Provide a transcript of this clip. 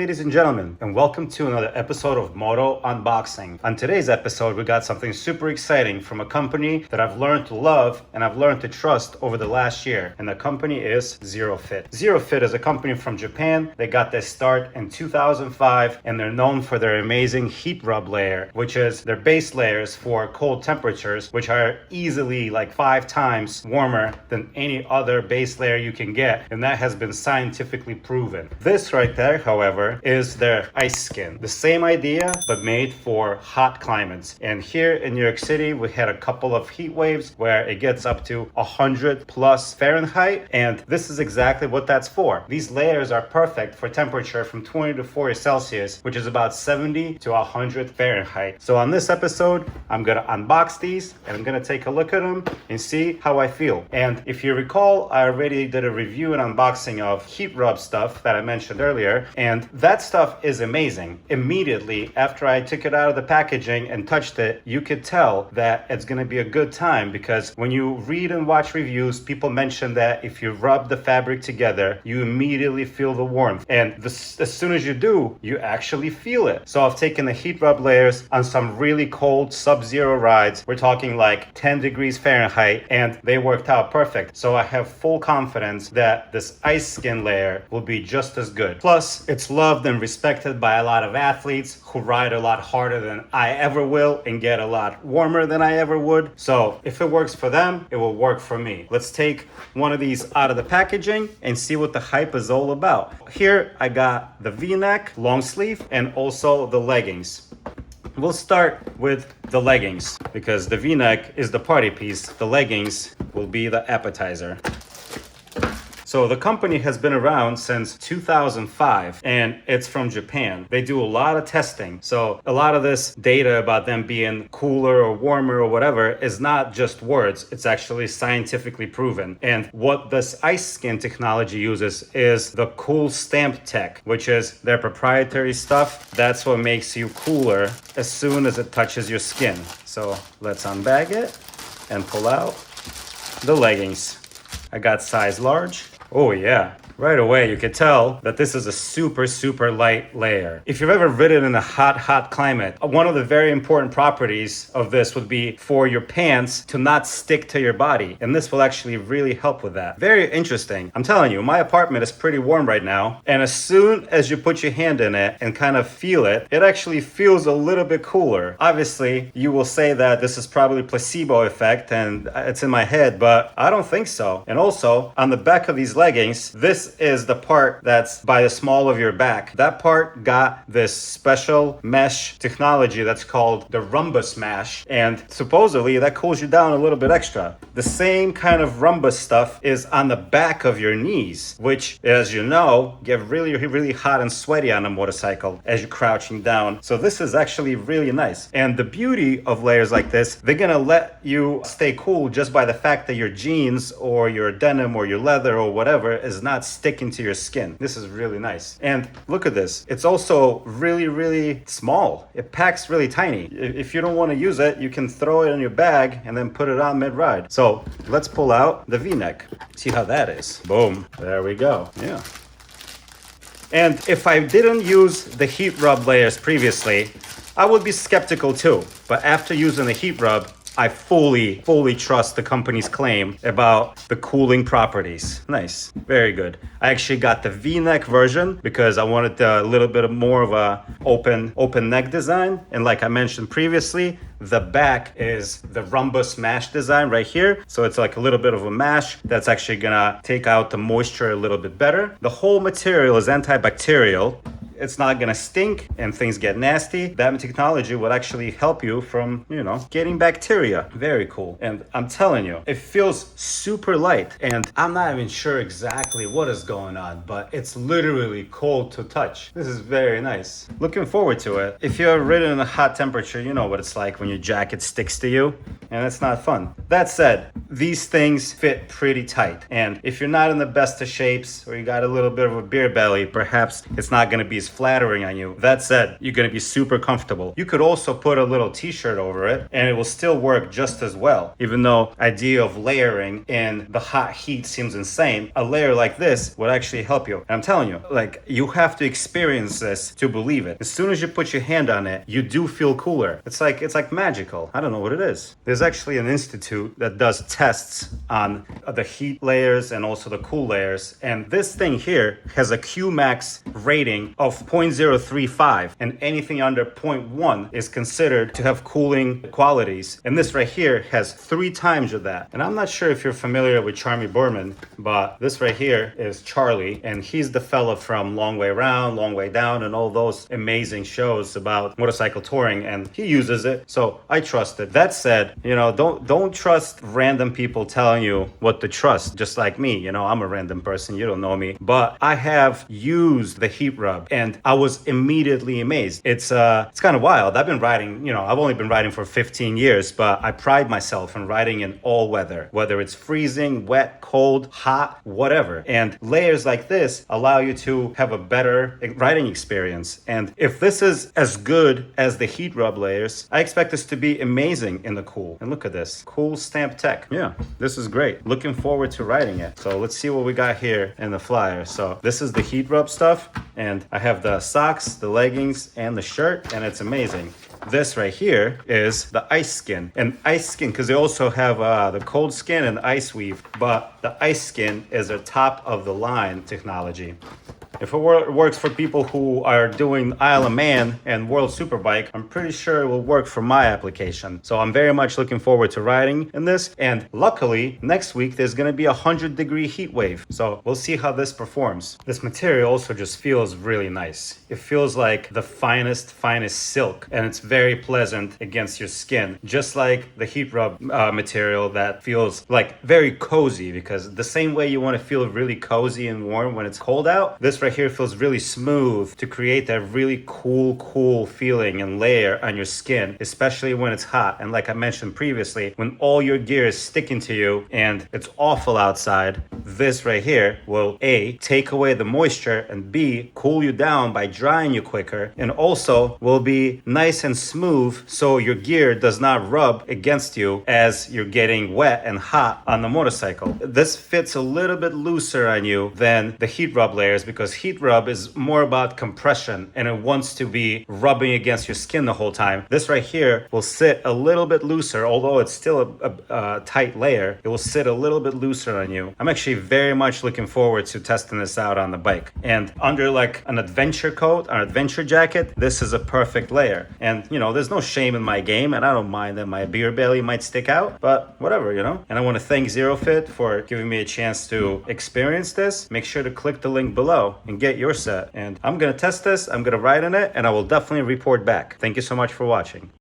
ladies and gentlemen, and welcome to another episode of Moto Unboxing. On today's episode, we got something super exciting from a company that I've learned to love and I've learned to trust over the last year, and the company is Zerofit. Zerofit is a company from Japan. They got their start in 2005, and they're known for their amazing Heatrub layer, which is their base layers for cold temperatures, which are easily like 5 times warmer than any other base layer you can get, and that has been scientifically proven. This right there, however, is their ice skin. The same idea, but made for hot climates. And here in New York City, we had a couple of heat waves where it gets up to 100 plus Fahrenheit, and this is exactly what that's for. These layers are perfect for temperature from 20 to 40 Celsius, which is about 70 to 100 Fahrenheit. So on this episode, I'm gonna unbox these and I'm gonna take a look at them and see how I feel. And if you recall, I already did a review and unboxing of Heatrub stuff that I mentioned earlier, and that stuff is amazing. Immediately after I took it out of the packaging and touched it, you could tell that it's gonna be a good time, because when you read and watch reviews, people mention that if you rub the fabric together, you immediately feel the warmth, and as soon as you do, you actually feel it. So I've taken the Heatrub layers on some really cold sub-zero rides. We're talking like 10 degrees Fahrenheit, and they worked out perfect. So I have full confidence that this ice skin layer will be just as good. Plus, it's loved and respected by a lot of athletes who ride a lot harder than I ever will and get a lot warmer than I ever would. So if it works for them, it will work for me. Let's take one of these out of the packaging and see what the hype is all about. Here I got the V-neck, long sleeve, and also the leggings. We'll start with the leggings because the V-neck is the party piece. The leggings will be the appetizer. So the company has been around since 2005, and it's from Japan. They do a lot of testing. So a lot of this data about them being cooler or warmer or whatever is not just words. It's actually scientifically proven. And what this ice skin technology uses is the cool stamp tech, which is their proprietary stuff. That's what makes you cooler as soon as it touches your skin. So let's unbag it and pull out the leggings. I got size large. Oh yeah, right away you could tell that this is a super light layer. If you've ever ridden in a hot climate, one of the very important properties of this would be for your pants to not stick to your body, and this will actually really help with that. Very interesting. I'm telling you, my apartment is pretty warm right now, and as soon as you put your hand in it and kind of feel it, it actually feels a little bit cooler. Obviously, you will say that this is probably placebo effect and it's in my head, but I don't think so. And also, on the back of these leggings, this is the part that's by the small of your back. That part got this special mesh technology that's called the Rhombus mesh, and supposedly that cools you down a little bit extra. The same kind of Rhombus stuff is on the back of your knees, which, as you know, get really hot and sweaty on a motorcycle as you're crouching down. So this is actually really nice. And the beauty of layers like this, they're gonna let you stay cool just by the fact that your jeans or your denim or your leather or whatever is not sticking to your skin. This is really nice. And look at this. It's also really small. It packs really tiny. If you don't want to use it, you can throw it in your bag and then put it on mid-ride. So let's pull out the V-neck. See how that is. Boom. There we go. Yeah. And if I didn't use the Heatrub layers previously, I would be skeptical too. But after using the Heatrub, I fully trust the company's claim about the cooling properties. Nice, very good. I actually got the V-neck version because I wanted a little bit more of a open neck design. And like I mentioned previously, the back is the Rhombus mash design right here. So it's like a little bit of a mash that's actually gonna take out the moisture a little bit better. The whole material is antibacterial. It's not gonna stink and things get nasty. That technology will actually help you from, getting bacteria. Very cool. And I'm telling you, it feels super light, and I'm not even sure exactly what is going on, but it's literally cold to touch. This is very nice. Looking forward to it. If you're ridden in a hot temperature, you know what it's like when your jacket sticks to you, and it's not fun. That said, these things fit pretty tight. And if you're not in the best of shapes or you got a little bit of a beer belly, perhaps it's not going to be as flattering on you. That said, you're going to be super comfortable. You could also put a little t-shirt over it and it will still work just as well. Even though idea of layering in the hot heat seems insane, a layer like this would actually help you. And I'm telling you, like, you have to experience this to believe it. As soon as you put your hand on it, you do feel cooler. It's like magical. I don't know what it is. There's actually an institute that does tests on the heat layers and also the cool layers. And this thing here has a Qmax rating of 0.035, and anything under 0.1 is considered to have cooling qualities. And this right here has 3 times of that. And I'm not sure if you're familiar with Charmy Borman, but this right here is Charlie, and he's the fella from Long Way Round, Long Way Down, and all those amazing shows about motorcycle touring, and he uses it, so I trust it. That said, don't trust random people telling you what to trust. Just like me, I'm a random person, you don't know me, but I have used the Heatrub and I was immediately amazed. It's kind of wild. I've been riding, I've only been riding for 15 years, but I pride myself in riding in all weather, whether it's freezing, wet, cold, hot, whatever. And layers like this allow you to have a better riding experience. And if this is as good as the Heatrub layers, I expect this to be amazing in the cool. And look at this, cool stamp tech. Yeah, this is great. Looking forward to riding it. So let's see what we got here in the flyer. So this is the Heatrub stuff, and I have the socks, the leggings, and the shirt, and it's amazing. This right here is the IceSkin. And IceSkin, because they also have the cold skin and ice weave, but the IceSkin is a top of the line technology. If it works for people who are doing Isle of Man and World Superbike, I'm pretty sure it will work for my application. So I'm very much looking forward to riding in this. And luckily, next week, there's going to be a 100-degree heat wave. So we'll see how this performs. This material also just feels really nice. It feels like the finest silk, and it's very pleasant against your skin. Just like the Heatrub material that feels like very cozy, because the same way you want to feel really cozy and warm when it's cold out, this right here feels really smooth to create that really cool feeling and layer on your skin, especially when it's hot. And like I mentioned previously, when all your gear is sticking to you and it's awful outside, this right here will A, take away the moisture, and B, cool you down by drying you quicker, and also will be nice and smooth so your gear does not rub against you as you're getting wet and hot on the motorcycle. This fits a little bit looser on you than the Heatrub layers, because Heatrub is more about compression and it wants to be rubbing against your skin the whole time. This right here will sit a little bit looser, although it's still a tight layer. It will sit a little bit looser on you. I'm actually very much looking forward to testing this out on the bike. And under like an adventure coat or adventure jacket, this is a perfect layer. And there's no shame in my game, and I don't mind that my beer belly might stick out, but whatever, And I want to thank Zerofit for giving me a chance to experience this. Make sure to click the link below and get your set. And I'm gonna test this, I'm gonna ride in it, and I will definitely report back. Thank you so much for watching.